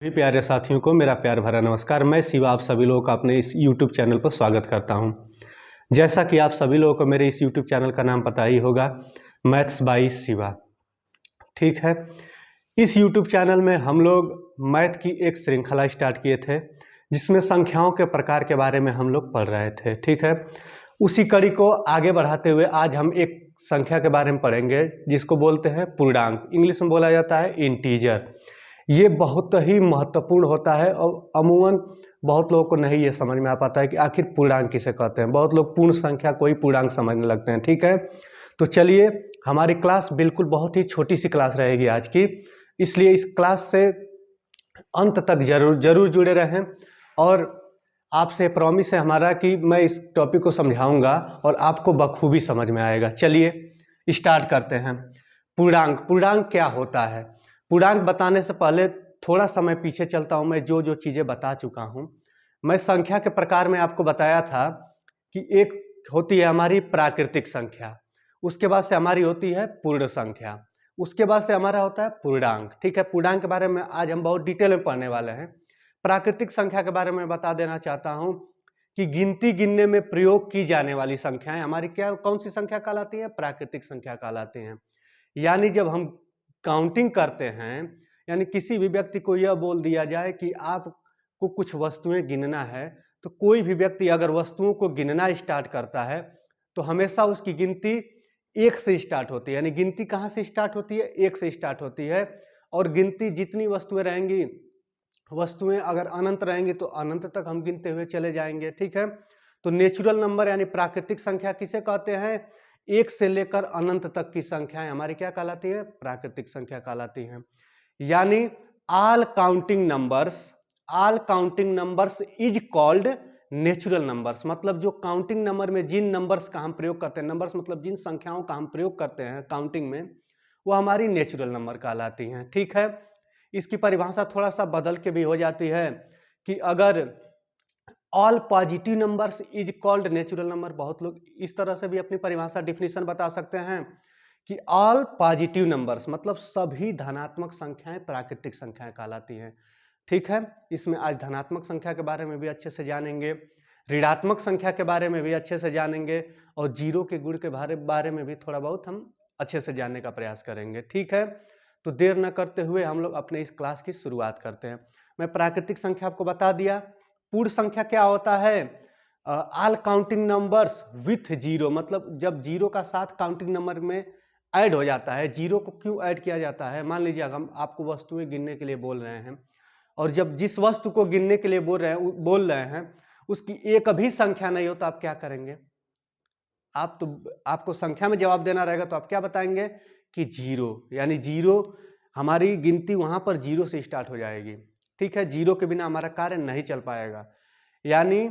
सभी प्यारे साथियों को मेरा प्यार भरा नमस्कार। मैं शिवा आप सभी लोगों का अपने इस YouTube चैनल पर स्वागत करता हूं। जैसा कि आप सभी लोगों को मेरे इस YouTube चैनल का नाम पता ही होगा, मैथ्स बाय शिवा। ठीक है, इस YouTube चैनल में हम लोग मैथ की एक श्रृंखला स्टार्ट किए थे जिसमें संख्याओं के प्रकार के बारे में हम लोग पढ़ रहे थे। ठीक है, उसी कड़ी को आगे बढ़ाते हुए आज हम एक संख्या के बारे में पढ़ेंगे जिसको बोलते हैं पूर्णांक, इंग्लिश में बोला जाता है इंटीजर। ये बहुत ही महत्वपूर्ण होता है और अमूमन बहुत लोगों को नहीं ये समझ में आ पाता है कि आखिर पूर्णांक किसे कहते हैं। बहुत लोग पूर्ण संख्या को ही पूर्णांक समझने लगते हैं। ठीक है, तो चलिए, हमारी क्लास बिल्कुल बहुत ही छोटी सी क्लास रहेगी आज की, इसलिए इस क्लास से अंत तक जरूर जुड़े रहें। और आपसे प्रॉमिस है हमारा कि मैं इस टॉपिक को समझाऊंगा और आपको बखूबी समझ में आएगा। चलिए स्टार्ट करते हैं। पूर्णांक क्या होता है? पूर्णांक बताने से पहले थोड़ा समय पीछे चलता हूं। मैं जो जो चीज़ें बता चुका हूं, मैं संख्या के प्रकार में आपको बताया था कि एक होती है हमारी प्राकृतिक संख्या, उसके बाद से हमारी होती है पूर्ण संख्या, उसके बाद से हमारा होता है पूर्णांक। ठीक है, पूर्णांक के बारे में आज हम बहुत डिटेल में पढ़ने वाले हैं। प्राकृतिक संख्या के बारे में बता देना चाहता हूं कि गिनती गिनने में प्रयोग की जाने वाली संख्याएं हमारी कौन सी संख्या कहलाती है? प्राकृतिक संख्या कहलाती हैं। यानी जब हम काउंटिंग करते हैं, यानी किसी भी व्यक्ति को यह बोल दिया जाए कि आपको कुछ वस्तुएं गिनना है, तो कोई भी व्यक्ति अगर वस्तुओं को गिनना स्टार्ट करता है तो हमेशा उसकी गिनती एक से स्टार्ट होती है। यानी गिनती कहाँ से स्टार्ट होती है? एक से स्टार्ट होती है। और गिनती जितनी वस्तुएं रहेंगी, वस्तुएं अगर अनंत रहेंगी तो अनंत तक हम गिनते हुए चले जाएंगे। ठीक है, तो नेचुरल नंबर यानी प्राकृतिक संख्या किसे कहते हैं? एक से लेकर अनंत तक की संख्याएं हमारी क्या कहलाती है? प्राकृतिक संख्या कहलाती हैं। यानी all counting numbers is called natural numbers. मतलब जो काउंटिंग नंबर में जिन नंबर्स का हम प्रयोग करते हैं, नंबर्स मतलब जिन संख्याओं का हम प्रयोग करते हैं काउंटिंग में, वो हमारी नेचुरल नंबर कहलाती हैं। ठीक है, इसकी परिभाषा थोड़ा सा बदल के भी हो जाती है कि अगर all positive numbers is called natural number. बहुत लोग इस तरह से भी अपनी परिभाषा डिफिनेशन बता सकते हैं कि ऑल पॉजिटिव नंबर्स मतलब सभी धनात्मक संख्याएं प्राकृतिक संख्याएं कहलाती हैं। ठीक है, इसमें आज धनात्मक संख्या के बारे में भी अच्छे से जानेंगे, ऋणात्मक संख्या के बारे में भी अच्छे से जानेंगे और जीरो के गुण के बारे में भी थोड़ा बहुत हम अच्छे से जानने का प्रयास करेंगे। ठीक है, तो देर न करते हुए हम लोग अपने इस क्लास की शुरुआत करते हैं। मैं प्राकृतिक संख्या आपको बता दिया। पूर्ण संख्या क्या होता है? All counting numbers with zero, मतलब जब जीरो का साथ काउंटिंग नंबर में ऐड हो जाता है। जीरो को क्यों ऐड किया जाता है? मान लीजिए हम आपको वस्तुएं गिनने के लिए बोल रहे हैं और जब जिस वस्तु को गिनने के लिए बोल रहे हैं उसकी एक भी संख्या नहीं हो तो आप क्या करेंगे? आपको संख्या में जवाब देना रहेगा तो आप क्या बताएंगे कि जीरो। यानी जीरो, हमारी गिनती वहां पर जीरो से स्टार्ट हो जाएगी। ठीक है, जीरो के बिना हमारा कार्य नहीं चल पाएगा। यानी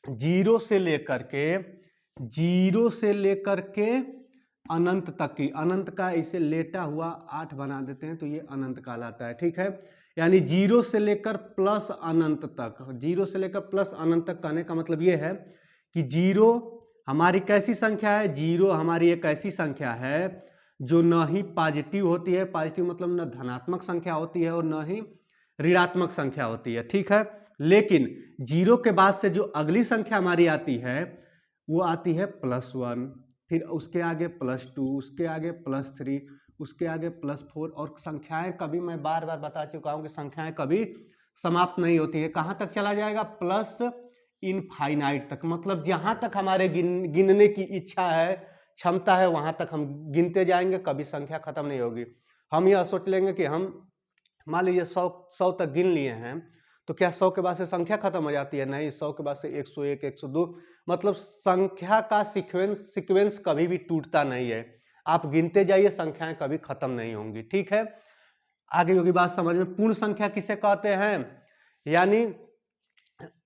जीरो से लेकर के अनंत तक की, अनंत का इसे लेटा हुआ 8 बना देते हैं तो ये अनंत कहलाता है। ठीक है, यानी जीरो से लेकर प्लस अनंत तक, जीरो से लेकर प्लस अनंत तक कहने का मतलब ये है कि जीरो हमारी कैसी संख्या है? जीरो हमारी एक ऐसी संख्या है जो न ही पॉजिटिव होती है, पॉजिटिव मतलब न धनात्मक संख्या होती है और न ही ऋणात्मक संख्या होती है। ठीक है, लेकिन जीरो के बाद से जो अगली संख्या हमारी आती है वो आती है +1, फिर उसके आगे +2, उसके आगे +3, उसके आगे +4। और संख्याएं कभी, मैं बार बार बता चुका हूं कि संख्याएं कभी समाप्त नहीं होती है। कहां तक चला जाएगा? प्लस इनफाइनाइट तक। मतलब जहां तक हमारे गिनने की इच्छा है, क्षमता है, वहां तक हम गिनते जाएंगे, कभी संख्या खत्म नहीं होगी। हम यह सोच लेंगे कि हम मान लीजिए 100 तक गिन लिए हैं तो क्या 100 के बाद से संख्या खत्म हो जाती है? नहीं, 100 के बाद से 101, 102, मतलब संख्या का सीक्वेंस कभी भी टूटता नहीं है। आप गिनते जाइए, संख्याएं कभी खत्म नहीं होंगी। ठीक है, आगे होगी बात समझ में। पूर्ण संख्या किसे कहते हैं? यानी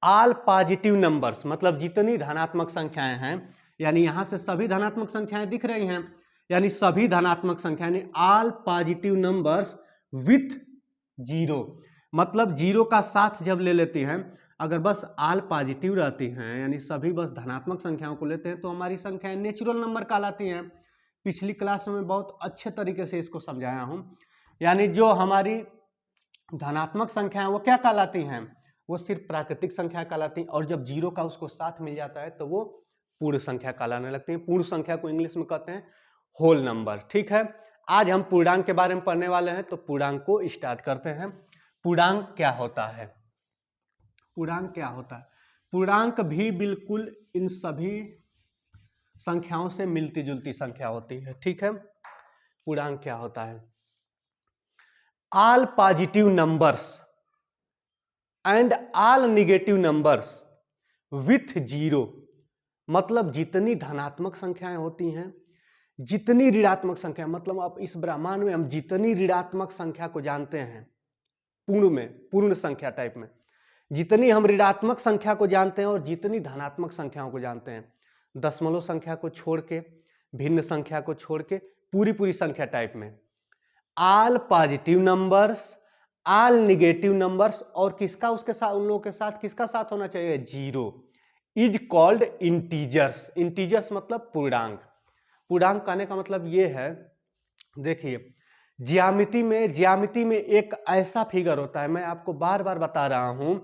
ऑल पॉजिटिव नंबर्स, मतलब जितनी धनात्मक संख्याएं हैं, यानी यहां से सभी धनात्मक संख्याएं दिख रही हैं, यानी सभी धनात्मक संख्या, यानी all positive numbers with zero. मतलब जीरो का साथ जब ले लेती हैं, अगर बस ऑल पॉजिटिव रहती हैं यानी सभी बस धनात्मक संख्याओं को लेते हैं तो हमारी संख्याएं नेचुरल नंबर कहलाती हैं। पिछली क्लास में बहुत अच्छे तरीके से इसको समझाया हूं। यानी जो हमारी धनात्मक संख्याएं वो क्या कहलाती हैं? वो सिर्फ प्राकृतिक संख्या कहलाती हैं, और जब जीरो का उसको साथ मिल जाता है तो वो पूर्ण संख्या कहलाने लगती है। पूर्ण संख्या को इंग्लिश में कहते हैं होल नंबर। ठीक है, आज हम पूर्णांक के बारे में पढ़ने वाले हैं, तो पूर्णांक को स्टार्ट करते हैं। पूर्णांक क्या होता है? पूर्णांक क्या होता है? पूर्णांक भी बिल्कुल इन सभी संख्याओं से मिलती जुलती संख्या होती है। ठीक है, पूर्णांक क्या होता है? All positive numbers and all negative numbers with zero, मतलब जितनी धनात्मक संख्याएं होती हैं, जितनी ऋणात्मक संख्या, मतलब आप इस ब्रह्मांड में हम जितनी ऋणात्मक संख्या को जानते हैं, पूर्ण में, पूर्ण संख्या टाइप में, जितनी हम ऋणात्मक संख्या को जानते हैं और जितनी धनात्मक संख्याओं को जानते हैं, दशमलव संख्या को छोड़ के, भिन्न संख्या को छोड़ के, पूरी संख्या टाइप में, all positive numbers, all negative numbers, और किसका उसके साथ, उन लोगों के साथ किसका साथ होना चाहिए? Zero, is called integers. Integers मतलब पूर्णांक। पूर्णांक कहने का मतलब ये है, देखिए ज्यामिति में एक ऐसा फिगर होता है, मैं आपको बार बार बता रहा हूं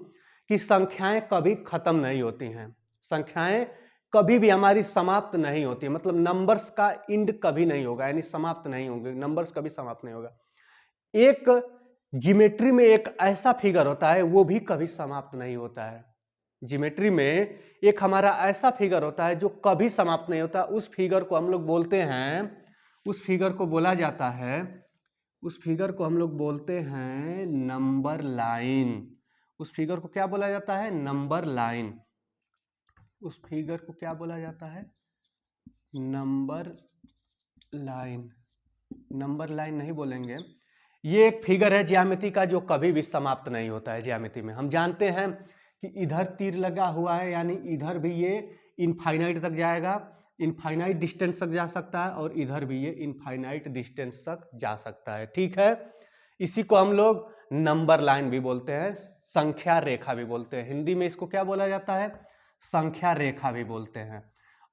कि संख्याएं कभी खत्म नहीं होती हैं, संख्याएं कभी भी हमारी समाप्त नहीं होती, मतलब नंबर्स का इंड कभी नहीं होगा, यानी समाप्त नहीं होंगे, नंबर्स कभी समाप्त नहीं होगा। एक ज्योमेट्री में एक ऐसा फिगर होता है, वो भी कभी समाप्त नहीं होता है। ज्योमेट्री में एक हमारा ऐसा फिगर होता है जो कभी समाप्त नहीं होता, उस फिगर को हम लोग बोलते हैं, उस फिगर को बोला जाता है, उस फिगर को हम लोग बोलते हैं नंबर लाइन। उस फिगर को क्या बोला जाता है? Number line. उस फिगर को क्या बोला जाता है? Number line. नंबर लाइन नहीं बोलेंगे, ये एक फिगर है ज्यामिति का जो कभी भी समाप्त नहीं होता है। ज्यामिति में हम जानते हैं कि इधर तीर लगा हुआ है, यानी इधर भी ये इनफाइनाइट तक जाएगा, इनफाइनाइट डिस्टेंस तक जा सकता है, और इधर भी ये इनफाइनाइट डिस्टेंस तक जा सकता है। ठीक है, इसी को हम लोग नंबर लाइन भी बोलते हैं, संख्या रेखा भी बोलते हैं। हिंदी में इसको क्या बोला जाता है? संख्या रेखा भी बोलते हैं।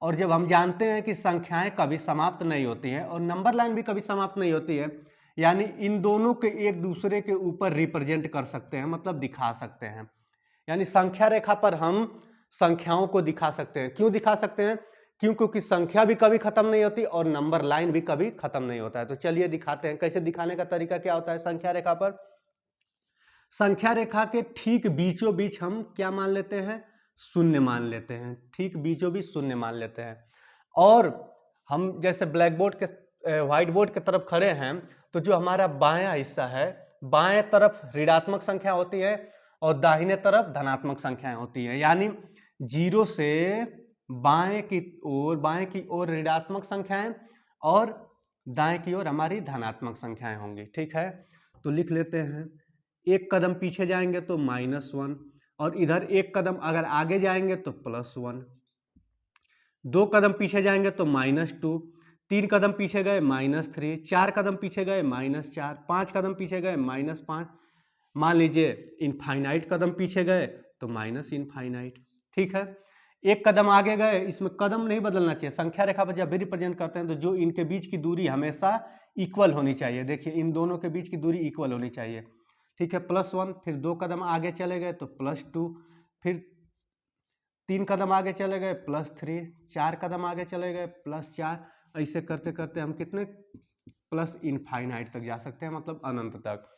और जब हम जानते हैं कि संख्याएं कभी समाप्त नहीं होती हैं और नंबर लाइन भी कभी समाप्त नहीं होती है, यानी इन दोनों के एक दूसरे के ऊपर रिप्रेजेंट कर सकते हैं, मतलब दिखा सकते हैं। यानी संख्या रेखा पर हम संख्याओं को दिखा सकते हैं। क्यों दिखा सकते हैं? क्योंकि संख्या भी कभी खत्म नहीं होती और नंबर लाइन भी कभी खत्म नहीं होता है। तो चलिए दिखाते हैं, कैसे दिखाने का तरीका क्या होता है संख्या रेखा पर। संख्या रेखा के ठीक बीचों बीच हम क्या मान लेते हैं? शून्य मान लेते हैं। ठीक बीचों बीच शून्य मान लेते हैं। और हम जैसे ब्लैक बोर्ड के, व्हाइट बोर्ड की तरफ खड़े हैं, तो जो हमारा बायां हिस्सा है, बाएं तरफ ऋणात्मक संख्या होती है और दाहिने तरफ धनात्मक संख्याएं होती है। यानी जीरो से बाएं की ओर ऋणात्मक संख्याएं और दाएं की ओर हमारी धनात्मक संख्याएं होंगी। ठीक है, तो लिख लेते हैं, एक कदम पीछे जाएंगे तो -1, और इधर एक कदम अगर आगे जाएंगे तो +1, 2 कदम पीछे जाएंगे तो -2, 3 कदम पीछे गए -3, 4 कदम पीछे गए -4, 5 कदम पीछे गए -5, मान लीजिए इनफाइनाइट कदम पीछे गए तो माइनस इनफाइनाइट। ठीक है, एक कदम आगे गए, इसमें कदम नहीं बदलना चाहिए। संख्या रेखा पर जब भी रिप्रेजेंट करते हैं तो जो इनके बीच की दूरी हमेशा इक्वल होनी चाहिए। देखिए इन दोनों के बीच की दूरी इक्वल होनी चाहिए। ठीक है, +1, फिर 2 कदम आगे चले गए तो +2, फिर 3 कदम आगे चले गए +3, 4 कदम आगे चले गए +4, ऐसे करते करते हम कितने प्लस इनफाइनाइट तक जा सकते हैं, मतलब अनंत तक।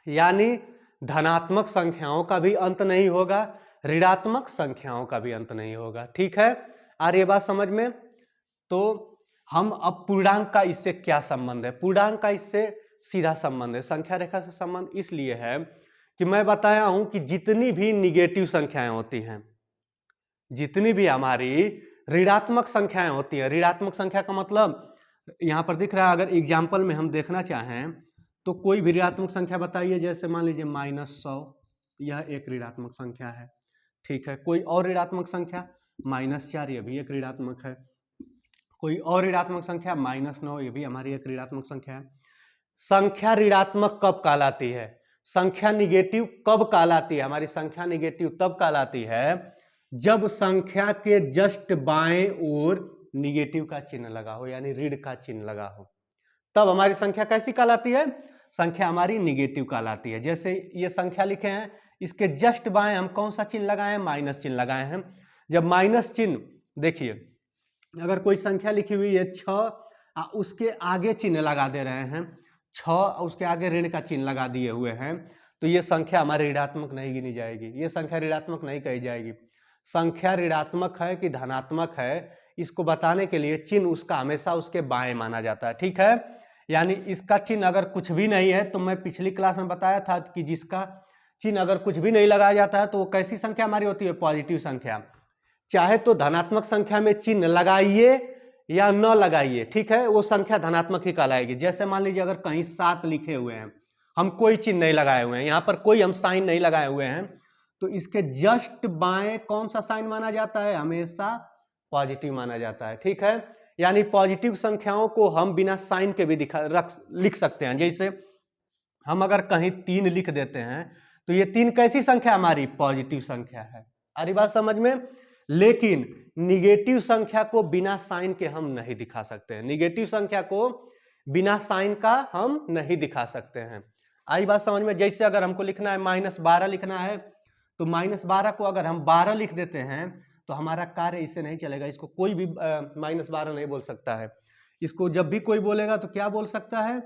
यानी धनात्मक संख्याओं का भी अंत नहीं होगा, ऋणात्मक संख्याओं का भी अंत नहीं होगा। ठीक है, आ रही है बात समझ में? तो हम अब पूर्णांक का इससे क्या संबंध है? पूर्णांक का इससे सीधा संबंध है। संख्या रेखा से संबंध इसलिए है कि मैं बताया हूं कि जितनी भी निगेटिव संख्याएं होती हैं, जितनी भी हमारी ऋणात्मक संख्याएं होती हैं, ऋणात्मक संख्या का मतलब यहां पर दिख रहा है, अगर एग्जाम्पल में हम देखना चाहें तो कोई भी ऋणात्मक संख्या बताइए, जैसे मान लीजिए -100, यह एक ऋणात्मक संख्या है। ठीक है, कोई और ऋणात्मक संख्या -4, यह भी एक ऋणात्मक है। कोई और ऋणात्मक संख्या -9, यह भी हमारी एक ऋणात्मक संख्या है। संख्या ऋणात्मक कब कहलाती है? संख्या निगेटिव कब कहलाती है? हमारी संख्या निगेटिव तब कहलाती है जब संख्या के जस्ट बाएं ओर निगेटिव का चिन्ह लगा हो, यानी ऋण का चिन्ह लगा हो, तब हमारी संख्या कैसी कहलाती है? संख्या हमारी निगेटिव कहलाती है। जैसे ये संख्या लिखे हैं, इसके जस्ट बाएं हम कौन सा चिन्ह लगाए हैं? माइनस चिन्ह लगाए हैं। जब माइनस चिन्ह, देखिए अगर कोई संख्या लिखी हुई है 6, उसके आगे चिन्ह लगा दे रहे हैं 6, उसके आगे ऋण का चिन्ह लगा दिए हुए हैं, तो ये संख्या हमारी ऋणात्मक नहीं गिनी जाएगी, ये संख्या ऋणात्मक नहीं कही जाएगी। संख्या ऋणात्मक है कि धनात्मक है, इसको बताने के लिए चिन्ह उसका हमेशा उसके बाएं माना जाता है। ठीक है, यानी इसका चिन्ह अगर कुछ भी नहीं है, तो मैं पिछली क्लास में बताया था कि जिसका चिन्ह अगर कुछ भी नहीं लगाया जाता है तो वो कैसी संख्या हमारी होती है? पॉजिटिव संख्या। चाहे तो धनात्मक संख्या में चिन्ह लगाइए या न लगाइए, ठीक है, वो संख्या धनात्मक ही कहलाएगी। जैसे मान लीजिए अगर कहीं 7 लिखे हुए हैं, हम कोई चिन्ह नहीं लगाए हुए हैं, यहाँ पर कोई हम साइन नहीं लगाए हुए हैं, तो इसके जस्ट बाएं कौन सा साइन माना जाता है? हमेशा पॉजिटिव माना जाता है। ठीक है, यानी पॉजिटिव संख्याओं को हम बिना साइन के भी लिख सकते हैं। जैसे हम अगर कहीं 3 लिख देते हैं तो ये 3 कैसी संख्या हमारी? पॉजिटिव संख्या है। आ रही बात समझ में? लेकिन निगेटिव संख्या को बिना साइन के हम नहीं दिखा सकते हैं, निगेटिव संख्या को बिना साइन का हम नहीं दिखा सकते हैं। आई बात समझ में? जैसे अगर हमको लिखना है -12 लिखना है, तो -12 को अगर हम 12 लिख देते हैं तो हमारा कार्य इससे नहीं चलेगा, इसको कोई भी -12 नहीं बोल सकता है। इसको जब भी कोई बोलेगा तो क्या बोल सकता है?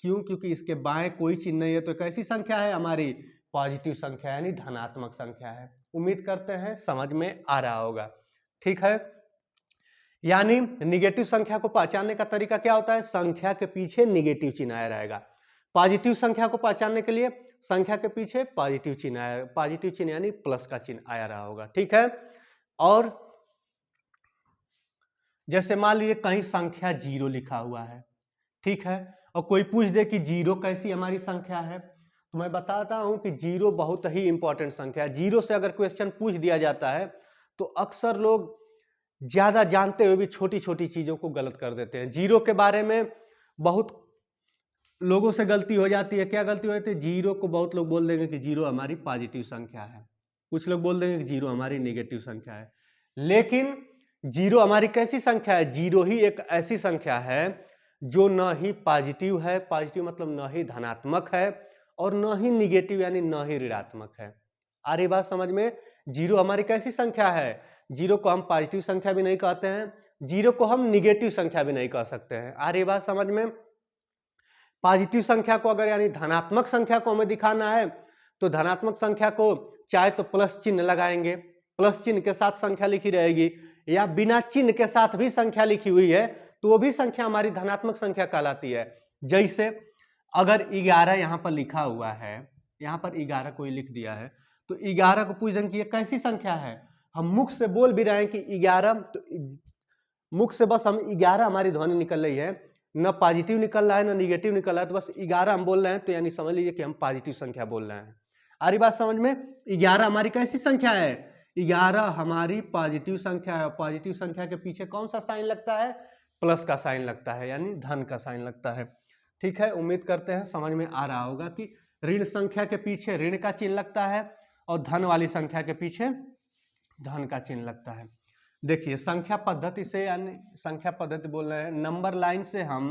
क्यों? क्योंकि इसके बाएं कोई चिन्ह नहीं है, तो कैसी संख्या है हमारी? पॉजिटिव संख्या यानी धनात्मक संख्या है। उम्मीद करते हैं समझ में आ रहा होगा। ठीक है, यानी निगेटिव संख्या को पहचानने का तरीका क्या होता है? संख्या के पीछे निगेटिव चिन्ह आया रहेगा। पॉजिटिव संख्या को पहचानने के लिए संख्या के पीछे पॉजिटिव चिन्ह आया, पॉजिटिव चिन्ह यानी प्लस का चिन्ह आया रहा होगा। ठीक है, और जैसे मान लीजिए कहीं संख्या 0 लिखा हुआ है, ठीक है, और कोई पूछ दे कि 0 कैसी हमारी संख्या है, तो मैं बताता हूं कि 0 बहुत ही इंपॉर्टेंट संख्या है। 0 से अगर क्वेश्चन पूछ दिया जाता है तो अक्सर लोग ज्यादा जानते हुए भी छोटी छोटी चीजों को गलत कर देते हैं। 0 के बारे में बहुत लोगों से गलती हो जाती है। क्या गलती हो जाती है? 0 को बहुत लोग बोल देंगे कि 0 हमारी पॉजिटिव संख्या है, कुछ लोग बोल देंगे कि 0 हमारी नेगेटिव संख्या है। लेकिन 0 हमारी कैसी संख्या है? 0 ही एक ऐसी संख्या है जो न ही पॉजिटिव है, पॉजिटिव मतलब न ही धनात्मक है, और न ही निगेटिव यानी न ही ऋणात्मक है। आ रही बात समझ में? 0 हमारी कैसी संख्या है? 0 को हम पॉजिटिव संख्या भी नहीं कहते हैं, 0 को हम निगेटिव संख्या भी नहीं कह सकते हैं। आ रही बात समझ में? पॉजिटिव संख्या को अगर यानी धनात्मक संख्या को हमें दिखाना है तो धनात्मक संख्या को चाहे तो प्लस चिन्ह लगाएंगे, प्लस चिन्ह के साथ संख्या लिखी रहेगी, या बिना चिन्ह के साथ भी संख्या लिखी हुई है तो वो भी संख्या हमारी धनात्मक संख्या कहलाती है। जैसे अगर 11 यहां पर लिखा हुआ है, यहां पर 11 कोई लिख दिया है, तो 11 को पूछ देंगे कि ये कैसी संख्या है? हम मुख से बोल भी रहे हैं कि 11, तो मुख से बस हम 11 हमारी ध्वनि निकल रही है, न पॉजिटिव निकल रहा है न निगेटिव निकल रहा है, तो बस 11 हम बोल रहे हैं, तो यानी समझ लीजिए कि हम पॉजिटिव संख्या बोल रहे हैं। आ रही बात समझ में? 11 हमारी कैसी संख्या है? 11 हमारी पॉजिटिव संख्या है। पॉजिटिव संख्या के पीछे कौन सा साइन लगता है? प्लस का साइन लगता है, यानी धन का साइन लगता है। ठीक है, उम्मीद करते हैं समझ में आ रहा होगा कि ऋण संख्या के पीछे ऋण का चिन्ह लगता है और धन वाली संख्या के पीछे धन का चिन्ह लगता है। देखिए संख्या पद्धति से, यानी संख्या पद्धति बोल रहे हैं, नंबर लाइन से हम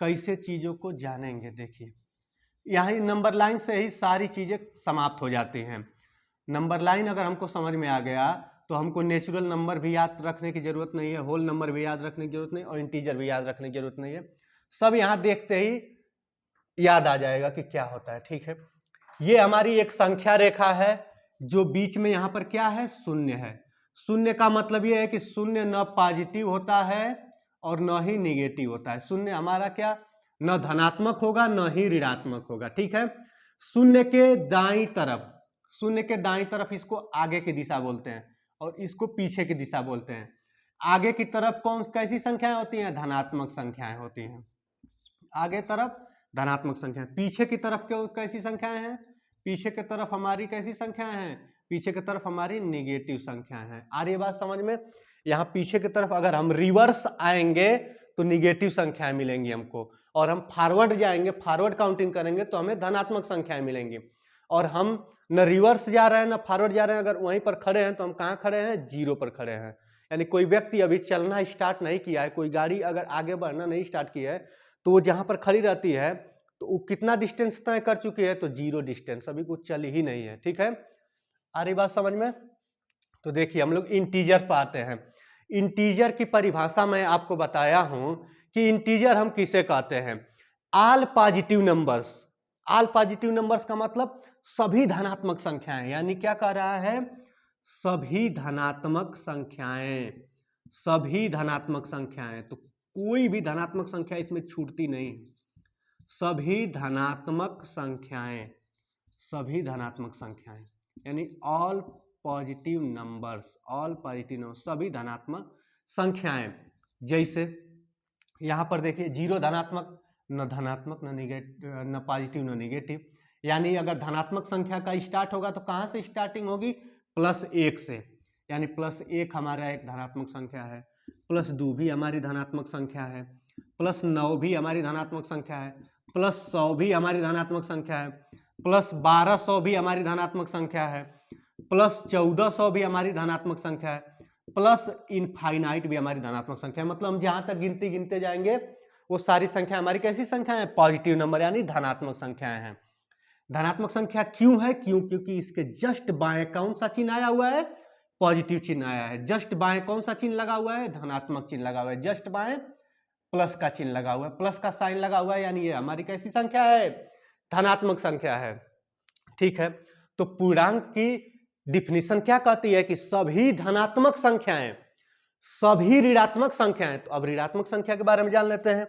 कैसे चीजों को जानेंगे। देखिए यही नंबर लाइन से ही सारी चीजें समाप्त हो जाती हैं। नंबर लाइन अगर हमको समझ में आ गया तो हमको नेचुरल नंबर भी याद रखने की जरूरत नहीं है, होल नंबर भी याद रखने की जरूरत नहीं, और इंटीजर भी याद रखने की जरूरत नहीं है। सब यहाँ देखते ही याद आ जाएगा कि क्या होता है। ठीक है, ये हमारी एक संख्या रेखा है जो बीच में यहाँ पर क्या है? शून्य है। शून्य का मतलब ये है कि शून्य न पॉजिटिव होता है और न ही निगेटिव होता है। शून्य हमारा क्या? न धनात्मक होगा न ही ऋणात्मक होगा। ठीक है, शून्य के दाईं तरफ, शून्य के दाईं तरफ इसको आगे की दिशा बोलते हैं और इसको पीछे की दिशा बोलते हैं। आगे की तरफ कौन कैसी संख्याएं होती हैं? धनात्मक संख्याएं होती हैं। आगे तरफ धनात्मक संख्याएं, पीछे की तरफ क्यों कैसी संख्याएं हैं? पीछे की तरफ हमारी कैसी संख्याएं हैं? पीछे की तरफ हमारी निगेटिव संख्याएं हैं। आ रही बात समझ में? यहाँ पीछे की तरफ अगर हम रिवर्स आएंगे तो निगेटिव संख्याएं मिलेंगी हमको, और हम फॉरवर्ड जाएंगे, फॉरवर्ड काउंटिंग करेंगे तो हमें धनात्मक संख्याएं मिलेंगी। और हम न रिवर्स जा रहे हैं न फॉरवर्ड जा रहे हैं, अगर वहीं पर खड़े हैं तो हम कहाँ खड़े हैं? 0 पर खड़े हैं। यानी कोई व्यक्ति अभी चलना स्टार्ट नहीं किया है, कोई गाड़ी अगर आगे बढ़ना नहीं स्टार्ट की है, तो वो जहां पर खड़ी रहती है तो वो कितना डिस्टेंस तय कर चुकी है, तो 0 डिस्टेंस, अभी कुछ चली ही नहीं है। ठीक है, आ रही बात समझ में? तो देखिए हम लोग इंटीजर पर आते हैं। इंटीजर की परिभाषा मैं आपको बताया हूं कि इंटीजर हम किसे कहते हैं, all positive numbers. All positive numbers का मतलब सभी धनात्मक संख्याएं, यानी क्या कह रहा है, सभी धनात्मक संख्याएं, सभी धनात्मक संख्याएं, तो कोई भी धनात्मक संख्या इसमें छूटती नहीं। सभी धनात्मक संख्याएं, सभी धनात्मक संख्याएं, यानी all positive numbers, all positive number, सभी धनात्मक संख्याएं। जैसे यहां पर देखिए 0 धनात्मक, न धनात्मक न निगेटिव, न पॉजिटिव न निगेटिव, यानी अगर धनात्मक संख्या का स्टार्ट होगा तो कहां से स्टार्टिंग होगी, +1 से, यानी +1 हमारा एक धनात्मक संख्या है, +2 भी हमारी धनात्मक संख्या है, +9 भी हमारी धनात्मक संख्या है, +100 भी हमारी धनात्मक संख्या है, +1200 भी हमारी धनात्मक संख्या है, +1400 भी हमारी धनात्मक संख्या है, प्लस इनफाइनाइट भी हमारी धनात्मक संख्या है। मतलब हम जहां तक गिनती गिनते जाएंगे वो सारी संख्या हमारी कैसी संख्या है, पॉजिटिव नंबर, यानी धनात्मक संख्याएं हैं। धनात्मक संख्या क्यों है, क्योंकि इसके जस्ट बाएं कौन सा चिन्ह आया हुआ है, पॉजिटिव चिन्ह आया है। जस्ट बाएं कौन सा चिन्ह लगा हुआ है, धनात्मक चिन्ह लगा हुआ है। जस्ट बाएं प्लस का चिन्ह लगा हुआ है, प्लस का साइन लगा हुआ है, यानी ये हमारी कैसी संख्या है, धनात्मक संख्या है। ठीक है, तो पूर्णांक की डिफिनीशन क्या कहती है कि सभी धनात्मक संख्याएं, सभी ऋणात्मक संख्याएं। तो अब ऋणात्मक संख्या के बारे में जान लेते हैं।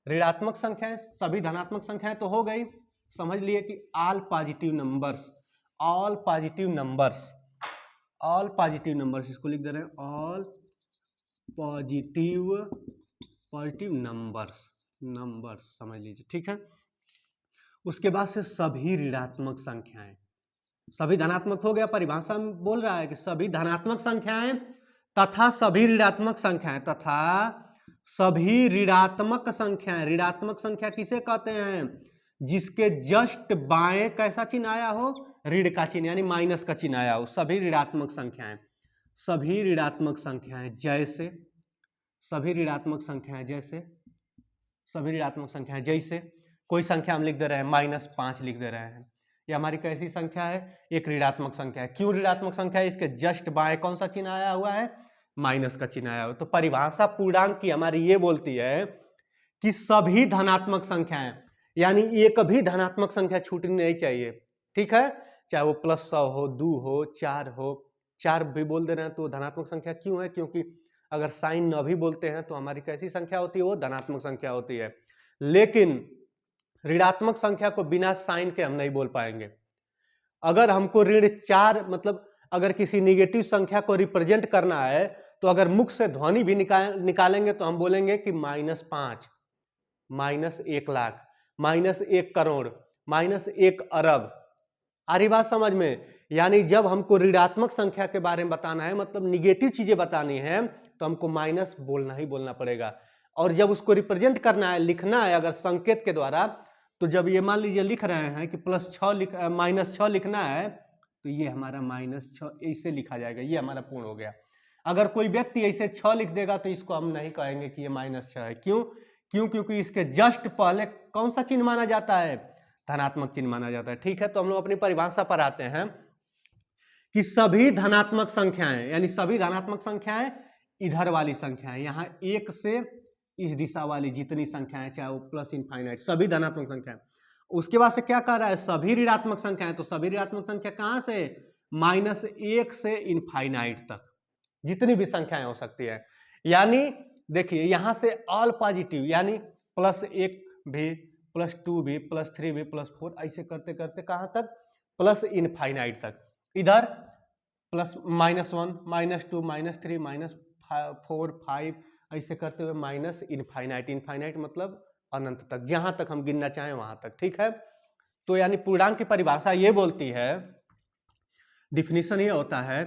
ऋणात्मक संख्याएं, सभी धनात्मक संख्याएं तो हो गई, समझ लिए कि all positive numbers, all positive numbers, all positive numbers, इसको लिख दे रहे हैं all positive, positive numbers, numbers समझ लीजिए। ठीक है, उसके बाद से सभी ऋणात्मक संख्याएं, सभी धनात्मक हो गया, परिभाषा में बोल रहा है कि सभी धनात्मक संख्याएं तथा सभी ऋणात्मक संख्याएं, तथा सभी ऋणात्मक संख्याएं। ऋणात्मक संख्या किसे कहते हैं, जिसके जस्ट बाएं कैसा चिन्ह आया हो, ऋण का चिन्ह, यानी माइनस का चिन्ह आया हो, सभी ऋणात्मक संख्याएं। सभी ऋणात्मक संख्याएं जैसे, सभी ऋणात्मक संख्याएं जैसे, सभी ऋणात्मक संख्याएं जैसे कोई संख्या हम लिख दे रहे हैं, -5 लिख दे रहे हैं, ये हमारी कैसी संख्या है, एक ऋणात्मक संख्या है। क्यों ऋणात्मक संख्या है, इसके जस्ट बाएं कौन सा चिन्ह आया हुआ है, माइनस का चिन्ह आया हुआ है। तो परिभाषा पूर्णांक की हमारी ये बोलती है कि सभी धनात्मक संख्याएं, यानी एक भी धनात्मक संख्या छूटनी नहीं चाहिए। ठीक है, चाहे वो +100 हो, 2 हो, 4 हो, 4 भी बोल दे रहे हैं तो धनात्मक संख्या क्यों है, क्योंकि अगर साइन न भी बोलते हैं तो हमारी कैसी संख्या होती है, वो धनात्मक संख्या होती है। लेकिन ऋणात्मक संख्या को बिना साइन के हम नहीं बोल पाएंगे। अगर हमको ऋण 4, मतलब अगर किसी निगेटिव संख्या को रिप्रेजेंट करना है तो अगर मुख से ध्वनि भी निकालेंगे तो हम बोलेंगे कि -5, -1 लाख, -1 करोड़, -1 अरब। आ रही बात समझ में? यानी जब हमको ऋणात्मक संख्या के बारे में बताना है, मतलब निगेटिव चीजें बतानी है, तो हमको माइनस बोलना ही बोलना पड़ेगा। और जब उसको रिप्रेजेंट करना है, लिखना है अगर संकेत के द्वारा, तो जब ये मान लीजिए लिख रहे हैं कि -6 लिखना है, तो ये हमारा -6 ऐसे लिखा जाएगा, ये हमारा पूर्ण हो गया। अगर कोई व्यक्ति ऐसे 6 लिख देगा तो इसको हम नहीं कहेंगे कि ये -6 है। क्यों? क्योंकि इसके जस्ट पहले कौन सा चिन्ह माना जाता है, धनात्मक चिन्ह माना जाता है। ठीक है, तो हम लोग अपनी परिभाषा पर आते हैं कि सभी धनात्मक संख्याएं, यानी सभी धनात्मक संख्याएं इधर वाली संख्याएं, यहां 1 से इस दिशा वाली जितनी संख्याएं, चाहे वो प्लस इनफाइनाइट, सभी धनात्मक संख्याएं। उसके बाद से क्या कर रहा है, सभी ऋणात्मक संख्याएं, तो सभी ऋणात्मक संख्या कहां से, -1 से इनफाइनाइट तक जितनी भी संख्याएं हो सकती है। यानी देखिए यहां से ऑल पॉजिटिव, यानी +1 भी, +2 भी, +3 भी, +4, ऐसे करते करते कहां तक, प्लस इनफाइनाइट तक। इधर +, -1, -2, -3, -4, 5 ऐसे करते हुए माइनस इनफाइनाइट। इनफाइनाइट मतलब अनंत तक, जहां तक हम गिनना चाहें वहां तक। ठीक है, तो यानी पूर्णांक की परिभाषा ये बोलती है, डिफिनीशन ये होता है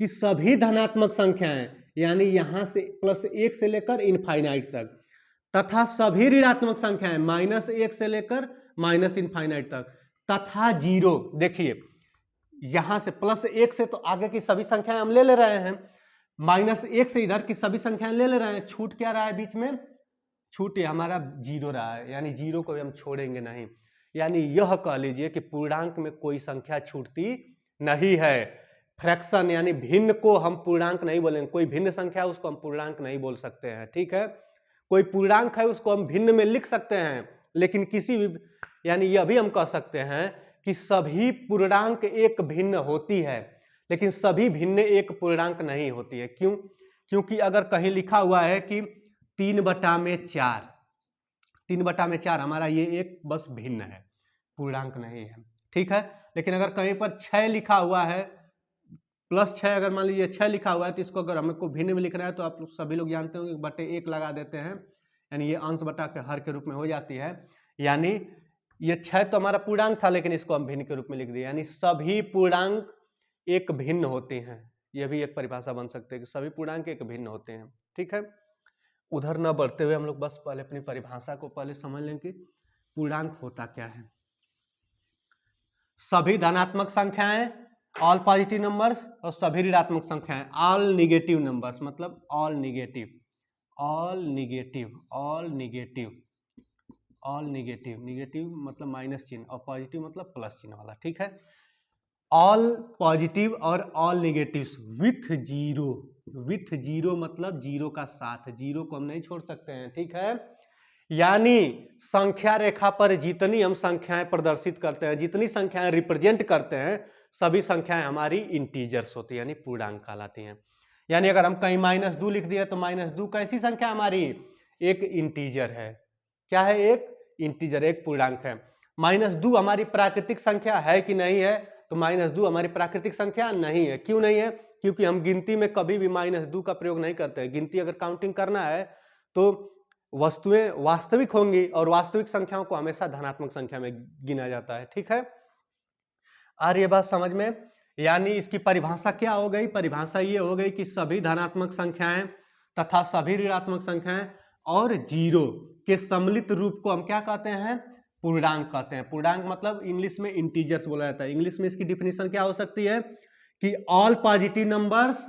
कि सभी धनात्मक संख्याएं, यानी यहां से +1 से लेकर इनफाइनाइट तक, तथा सभी ऋणात्मक संख्याएं -1 से लेकर इनफाइनाइट तक, तथा 0। देखिए यहां से +1 से तो आगे की सभी संख्याएं हम ले रहे हैं, -1 से इधर की सभी संख्याएं ले रहे हैं, छूट क्या रहा है बीच में, छूट हमारा जीरो रहा है, यानी जीरो को भी हम छोड़ेंगे नहीं। यानी यह कह लीजिए कि पूर्णांक में कोई संख्या छूटती नहीं है। फ्रैक्शन यानी भिन्न को हम पूर्णांक नहीं बोलेंगे, कोई भिन्न संख्या है उसको हम पूर्णांक नहीं बोल सकते हैं, ठीक है। कोई पूर्णांक है उसको हम भिन्न में लिख सकते हैं, लेकिन किसी भी, यानी यह भी हम कह सकते हैं कि सभी पूर्णांक एक भिन्न होती है, लेकिन सभी भिन्न एक पूर्णांक नहीं होती है। क्यों? क्योंकि अगर कहीं लिखा हुआ है कि 3/4, 3/4 हमारा ये एक बस भिन्न है, पूर्णांक नहीं है, ठीक है। लेकिन अगर कहीं पर 6 लिखा हुआ है, +6, अगर मान लीजिए 6 लिखा हुआ है, तो इसको अगर हमको भिन्न में लिखना है तो आप सभी लोग जानते होंगे बटे 1 लगा देते हैं, यानी ये अंश बटा के हर के रूप में हो जाती है। यानी ये 6 तो हमारा पूर्णांक था, लेकिन इसको हम भिन्न के रूप में लिख दिए, यानी सभी पूर्णांक एक भिन्न होते हैं। यह भी एक परिभाषा बन सकते हैं कि सभी पूर्णांक एक भिन्न होते हैं, ठीक है। उधर न बढ़ते हुए हम लोग बस पहले अपनी परिभाषा को पहले समझ लें कि पूर्णांक होता क्या है। सभी धनात्मक संख्याएं, ऑल पॉजिटिव नंबर्स, और सभी ऋणात्मक संख्याएं, ऑल निगेटिव नंबर्स, मतलब all negative, all negative, all negative, all negative, negative मतलब माइनस चिन्ह और पॉजिटिव मतलब प्लस चिन्ह वाला, ठीक है। ऑल पॉजिटिव और all negatives with zero, with zero मतलब जीरो का साथ, जीरो को हम नहीं छोड़ सकते हैं, ठीक है। यानी संख्या रेखा पर जितनी हम संख्याएं प्रदर्शित करते हैं, जितनी संख्याएं रिप्रेजेंट करते हैं, सभी संख्याएं हमारी इंटीजर्स होती है, यानी पूर्णांक कहलाती हैं। यानी अगर हम कहीं -2 लिख दिए तो -2 कैसी संख्या हमारी? एक इंटीजर है। क्या है? एक इंटीजर, एक पूर्णांक है। -2 हमारी प्राकृतिक संख्या है कि नहीं है? तो -2 हमारी प्राकृतिक संख्या नहीं है। क्यों नहीं है? क्योंकि हम गिनती में कभी भी -2 का प्रयोग नहीं करते हैं। गिनती अगर काउंटिंग करना है तो वस्तुएं वास्तविक होंगी, और वास्तविक संख्याओं को हमेशा धनात्मक संख्या में गिना जाता है, ठीक है। आ रही है बात समझ में? यानी इसकी परिभाषा क्या हो गई? परिभाषा ये हो गई कि सभी धनात्मक संख्याएं तथा सभी ऋणात्मक संख्याएं और जीरो के सम्मिलित रूप को हम क्या कहते हैं? पूर्णांक कहते हैं। पूर्णांक मतलब इंग्लिश में इंटीजर्स बोला जाता है। इंग्लिश में इसकी डिफिनेशन क्या हो सकती है कि all positive numbers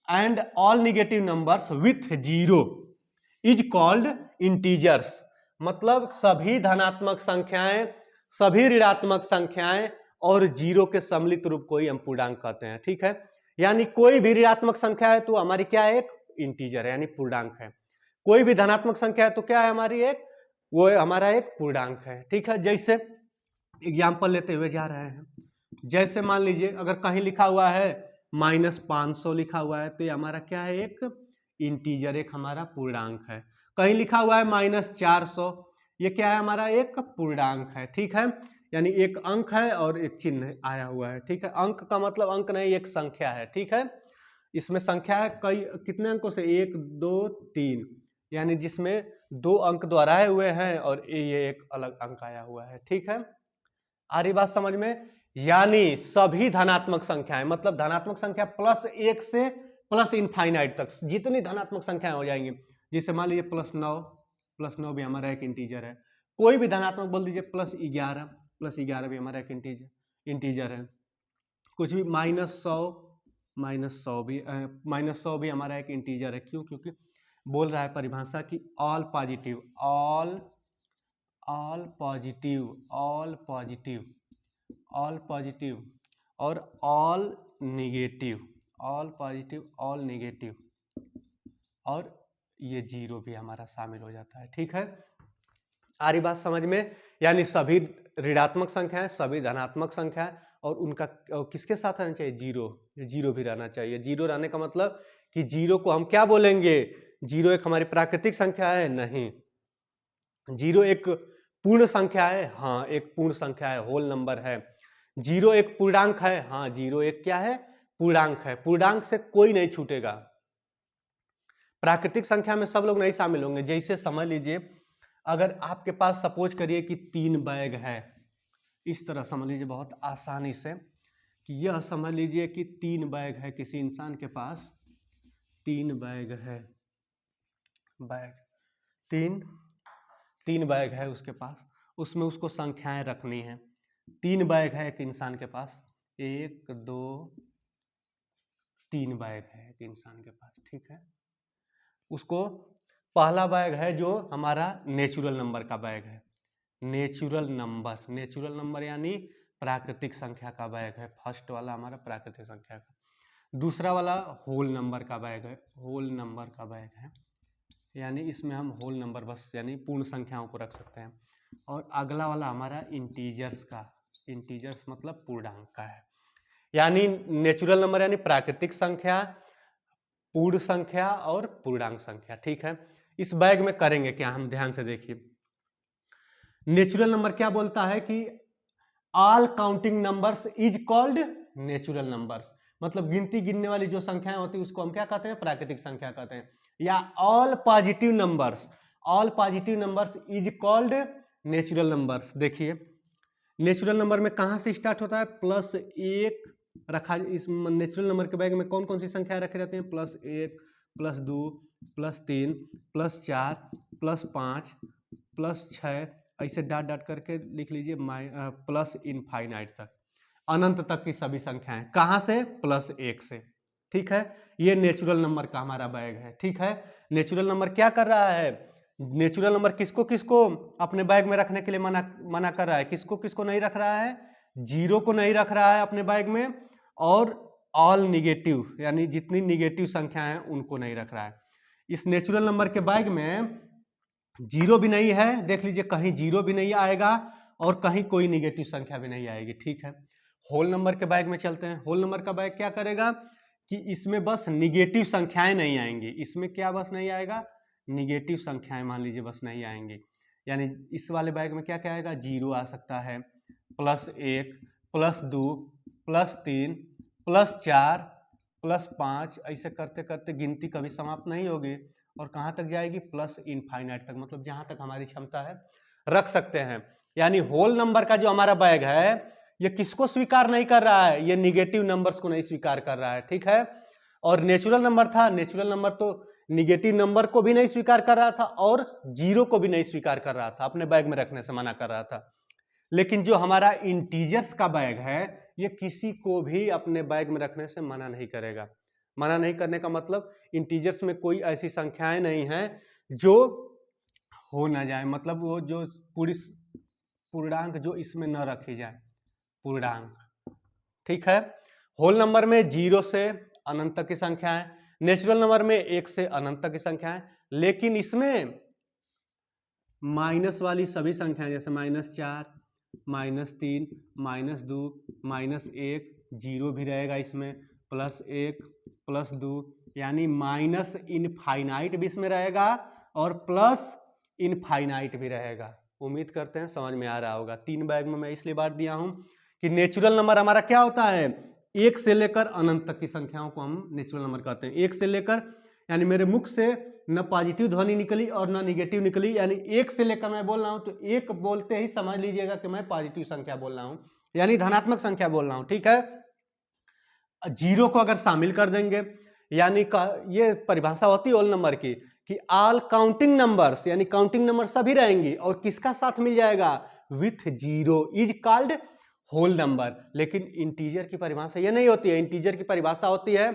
and all negative numbers with zero is called integers. मतलब सभी धनात्मक संख्याएं, सभी ऋणात्मक संख्याएं और जीरो के सम्मिलित रूप को ही हम पूर्णांक कहते हैं, ठीक है। यानी कोई भी ऋणात्मक संख्या है तो हमारी क्या है? एक इंटीजर है, यानी पूर्णांक है। कोई भी धनात्मक संख्या है तो क्या है हमारी? एक, वो हमारा एक पूर्णांक है, ठीक है। जैसे एग्जाम्पल लेते हुए जा रहे हैं, जैसे मान लीजिए अगर कहीं लिखा हुआ है -500 लिखा हुआ है, तो ये हमारा क्या है? एक इंटीजर, एक हमारा पूर्णांक है। कहीं लिखा हुआ है -400, ये क्या है? हमारा एक पूर्णांक है, ठीक है। यानी एक अंक है और एक चिन्ह आया हुआ है, ठीक है। अंक का मतलब अंक नहीं, एक संख्या है, ठीक है। इसमें संख्या है कई, कितने अंकों से? 1 2 3, यानी जिसमें 2 अंक दोहराए हुए हैं और ये एक अलग अंक आया हुआ है, ठीक है। आ रही बात समझ में? यानी सभी धनात्मक संख्याएं, मतलब धनात्मक संख्या +1 से प्लस इनफाइनाइट तक जितनी धनात्मक संख्याएं हो जाएंगी, जैसे मान लीजिए +9 भी हमारा एक इंटीजर है। कोई भी धनात्मक बोल दीजिए, +11 भी हमारा एक इंटीजर है। कुछ भी -100 भी हमारा एक इंटीजर है। क्यों? क्योंकि बोल रहा है परिभाषा की all positive, all positive, all positive, all positive और all negative, all positive, all negative, और ये जीरो भी हमारा शामिल हो जाता है, ठीक है। आ रही बात समझ में? यानी सभी ऋणात्मक संख्याएं, सभी धनात्मक संख्याएं, और उनका किसके साथ रहना चाहिए? जीरो, जीरो भी रहना चाहिए। जीरो रहने का मतलब कि जीरो को हम क्या बोलेंगे? जीरो एक हमारी प्राकृतिक संख्या है? नहीं। जीरो एक पूर्ण संख्या है? हाँ, एक पूर्ण संख्या है, होल नंबर है। जीरो एक पूर्णांक है? हाँ, जीरो एक क्या है? पूर्णांक है। पूर्णांक से कोई नहीं छूटेगा। प्राकृतिक संख्या में सब लोग नहीं शामिल होंगे। जैसे समझ लीजिए अगर आपके पास सपोज करिए कि 3 बैग है, इस तरह समझ लीजिए बहुत आसानी से, कि यह समझ लीजिए कि 3 बैग है, किसी इंसान के पास 3 बैग है, बैग 3 बैग है उसके पास, उसमें उसको संख्याएं रखनी है। 3 बैग है एक इंसान के पास, 1 2 3 बैग है एक इंसान के पास, ठीक है। उसको पहला बैग है जो हमारा नेचुरल नंबर का बैग है, नेचुरल नंबर यानी प्राकृतिक संख्या का बैग है। फर्स्ट वाला हमारा प्राकृतिक संख्या का। दूसरा वाला होल नंबर का बैग है, होल नंबर का बैग है, यानी इसमें हम होल नंबर बस यानी पूर्ण संख्याओं को रख सकते हैं। और अगला वाला हमारा इंटीजर्स का, इंटीजर्स मतलब पूर्णांक का है, यानी नेचुरल नंबर यानी प्राकृतिक संख्या, पूर्ण संख्या और पूर्णांक संख्या। ठीक है, इस बैग में करेंगे क्या हम, ध्यान से देखिए। नेचुरल नंबर क्या बोलता है कि all counting numbers is called natural numbers, मतलब गिनती गिनने वाली जो संख्याएं होती है उसको हम क्या कहते हैं, प्राकृतिक संख्या कहते हैं। या all positive numbers, all positive numbers is called natural numbers. देखिए नेचुरल नंबर में कहां से स्टार्ट होता है, +1 रखा। इस नेचुरल नंबर के बैग में कौन कौन सी संख्या रखे रहते हैं, +1, +2, +3, +4, +5, +6, ऐसे डाट डाट करके लिख लीजिए, प्लस इनफाइनाइट तक, अनंत तक की सभी संख्याएं। कहां से, +1 से। ठीक है, ये नेचुरल नंबर का हमारा बैग है। ठीक है, नेचुरल नंबर क्या कर रहा है, नेचुरल नंबर किसको किसको अपने बैग में रखने के लिए मना कर रहा है, किसको किसको नहीं रख रहा है, जीरो को नहीं रख रहा है अपने बैग में, और ऑल निगेटिव यानी जितनी निगेटिव संख्याएं हैं उनको नहीं रख रहा है। इस नेचुरल नंबर के बैग में जीरो भी नहीं है, देख लीजिए कहीं जीरो भी नहीं आएगा और कहीं कोई निगेटिव संख्या भी नहीं आएगी। ठीक है, होल नंबर के बैग में चलते हैं। होल नंबर का बैग क्या करेगा कि इसमें बस निगेटिव संख्याएं नहीं आएंगी। इसमें क्या बस नहीं आएगा, निगेटिव संख्याएं मान लीजिए बस नहीं आएंगी। यानी इस वाले बैग में क्या क्या आएगा, जीरो आ सकता है, +1, +2, +3, +4, +5, ऐसे करते करते गिनती कभी समाप्त नहीं होगी और कहाँ तक जाएगी, प्लस इनफाइनाइट तक, मतलब जहां तक हमारी क्षमता है रख सकते हैं। यानी होल नंबर का जो हमारा बैग है ये किसको स्वीकार नहीं कर रहा है, ये निगेटिव नंबर्स को नहीं स्वीकार कर रहा है। ठीक है, और नेचुरल नंबर था, नेचुरल नंबर तो निगेटिव नंबर को भी नहीं स्वीकार कर रहा था और जीरो को भी नहीं स्वीकार कर रहा था, अपने बैग में रखने से मना कर रहा था। लेकिन जो हमारा इंटीजर्स का बैग है ये किसी को भी अपने बैग में रखने से मना नहीं करेगा। मना नहीं करने का मतलब इंटीजर्स में कोई ऐसी संख्याएं नहीं हैं जो हो ना जाए, मतलब वो जो पूर्णांक जो इसमें न रखी जाए, पूर्णांक। ठीक है, होल नंबर में 0 से अनंत तक की संख्याएं, नेचुरल नंबर में 1 से अनंत तक की संख्याएं, लेकिन इसमें माइनस वाली सभी संख्याएं जैसे -4, -3, -2, -1, 0 भी रहेगा इसमें, +1, +2, यानी माइनस इनफाइनाइट भी इसमें रहेगा और प्लस इनफाइनाइट भी रहेगा। उम्मीद करते हैं समझ में आ रहा होगा। 3 बैग में मैं इसलिए बांट दिया हूं कि नेचुरल नंबर हमारा क्या होता है, 1 से लेकर अनंत तक की संख्याओं को हम नेचुरल नंबर कहते हैं। 1 से लेकर, यानी मेरे मुख से न पॉजिटिव ध्वनि निकली और न निगेटिव निकली, यानी 1 से लेकर मैं बोल रहा हूं तो 1 बोलते ही समझ लीजिएगा कि मैं पॉजिटिव संख्या बोल रहा हूं, यानी धनात्मक संख्या बोल रहा हूं। ठीक है, 0 को अगर शामिल कर देंगे, यानी ये परिभाषा होती है होल नंबर की कि ऑल काउंटिंग नंबर्स, यानी काउंटिंग नंबर सभी रहेंगी और किसका साथ मिल जाएगा, with 0 is called whole number. लेकिन इंटीजर की परिभाषा ये नहीं होती है, इंटीजर की परिभाषा होती है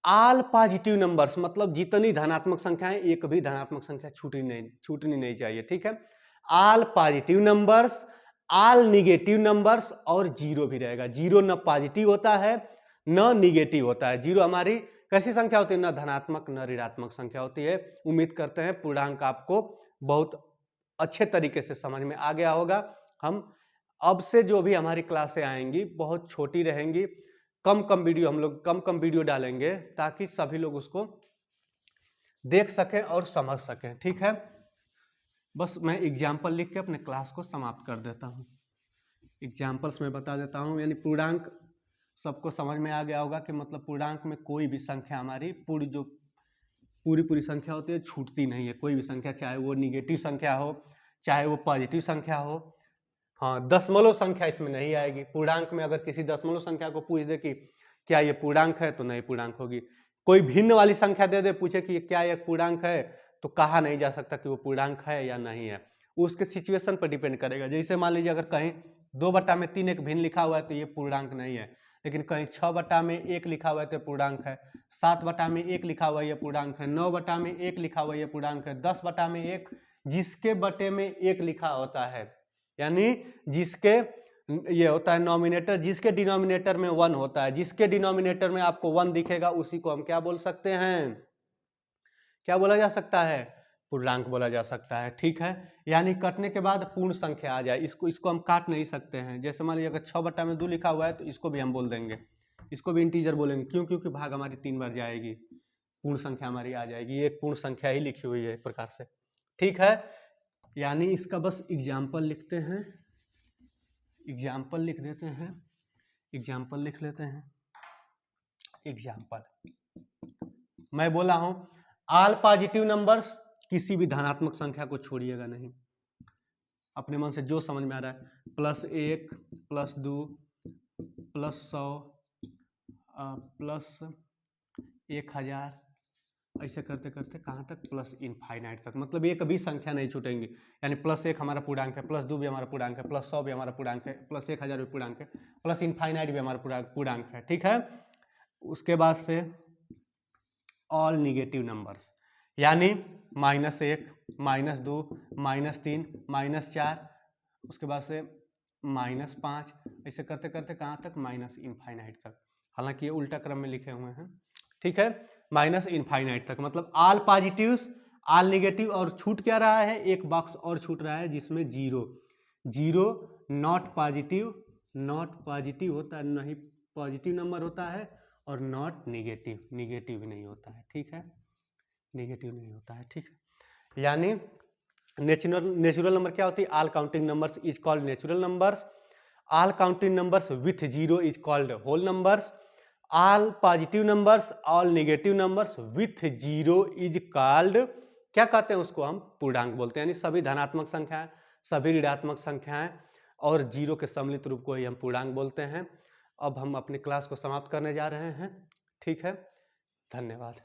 ऑल पॉजिटिव नंबर्स, मतलब जितनी धनात्मक संख्याएं, एक भी धनात्मक संख्या छूटनी नहीं चाहिए। ठीक है, all positive numbers, all negative numbers और 0 भी रहेगा। 0 न पॉजिटिव होता है न निगेटिव होता है, 0 हमारी कैसी संख्या होती है, न धनात्मक न ऋणात्मक संख्या होती है। उम्मीद करते हैं पूर्णांक आपको बहुत अच्छे तरीके से समझ में आ गया होगा। हम अब से जो भी हमारी क्लासें आएंगी बहुत छोटी रहेंगी, कम वीडियो, हम लोग कम वीडियो डालेंगे ताकि सभी लोग उसको देख सकें और समझ सकें। ठीक है, बस मैं एग्जाम्पल लिख के अपने क्लास को समाप्त कर देता हूँ। एग्जाम्पल्स में बता देता हूँ, यानी पूर्णांक सबको समझ में आ गया होगा कि मतलब पूर्णांक में कोई भी संख्या हमारी पूरी संख्या होती है छूटती नहीं है। कोई भी संख्या, चाहे वो निगेटिव संख्या हो चाहे वो पॉजिटिव संख्या हो। हाँ, दशमलव संख्या इसमें नहीं आएगी। पूर्णांक में अगर किसी दशमलव संख्या को पूछ दे कि क्या ये पूर्णांक है, तो नहीं पूर्णांक होगी। कोई भिन्न वाली संख्या दे दे, पूछे कि क्या ये पूर्णांक है, तो कहा नहीं जा सकता कि वो पूर्णांक है या नहीं है, उसके सिचुएशन पर डिपेंड करेगा। जैसे मान लीजिए अगर कहीं 2/3 एक भिन्न लिखा हुआ है तो ये पूर्णांक नहीं है, लेकिन कहीं 6/1 लिखा हुआ है तो पूर्णांक है, 7/1 लिखा हुआ है ये पूर्णांक है, 9/1 लिखा हुआ है ये पूर्णांक है, 10/1 जिसके बटे में 1 लिखा होता है, यानी जिसके ये होता है नॉमिनेटर, जिसके डिनोमिनेटर में 1 होता है, जिसके डिनोमिनेटर में आपको 1 दिखेगा उसी को हम क्या बोल सकते हैं, क्या बोला जा सकता है, पूर्णांक बोला जा सकता है। ठीक है, यानी कटने के बाद पूर्ण संख्या आ जाए, इसको हम काट नहीं सकते हैं। जैसे मान लीजिए अगर 6/2 लिखा हुआ है तो इसको भी हम बोल देंगे, इसको भी इंटीजर बोलेंगे, क्यों, क्योंकि भाग हमारी 3 बार जाएगी, पूर्ण संख्या हमारी आ जाएगी, एक पूर्ण संख्या ही लिखी हुई है एक प्रकार से। ठीक है, यानी इसका बस एग्जाम्पल लिखते हैं, एग्जाम्पल लिख देते हैं, एग्जाम्पल लिख लेते हैं। एग्जाम्पल मैं बोला हूं ऑल पॉजिटिव नंबर्स, किसी भी धनात्मक संख्या को छोड़िएगा नहीं, अपने मन से जो समझ में आ रहा है, +1 +2 +100 +1000 ऐसे करते करते कहाँ तक, प्लस इनफाइनाइट तक, मतलब ये कभी संख्या नहीं छूटेंगी। यानी +1 हमारा पूर्णांक है, +2 भी हमारा पूर्णांक है, +100 भी हमारा पूर्णांक है, +1000 भी पूर्णांक है, प्लस इनफाइनाइट भी हमारा पूर्णांक है। ठीक है, उसके बाद से ऑल निगेटिव नंबर्स, यानी -1 -2 -3 -4, उसके बाद से -5, ऐसे करते करते कहाँ तक, माइनस इनफाइनाइट तक। हालांकि ये उल्टा क्रम में लिखे हुए हैं। ठीक है, माइनस इनफाइनाइट तक, मतलब ऑल पॉजिटिव्स, ऑल निगेटिव, और छूट क्या रहा है, एक बॉक्स और छूट रहा है जिसमें 0 नॉट पॉजिटिव, नॉट पॉजिटिव होता है, नहीं पॉजिटिव नंबर होता है, और नॉट निगेटिव, निगेटिव नहीं होता है। ठीक है, निगेटिव नहीं होता है। ठीक है, यानी नेचुरल नंबर क्या होती है, all counting numbers is called natural numbers, all counting numbers with 0 is called whole numbers, all positive numbers, all negative numbers with 0 is called, क्या कहते हैं उसको, हम पूर्णांक बोलते हैं। यानी सभी धनात्मक संख्याएं, सभी ऋणात्मक संख्याएं और 0 के सम्मिलित रूप को ही हम पूर्णांक बोलते हैं। अब हम अपनी क्लास को समाप्त करने जा रहे हैं। ठीक है, धन्यवाद।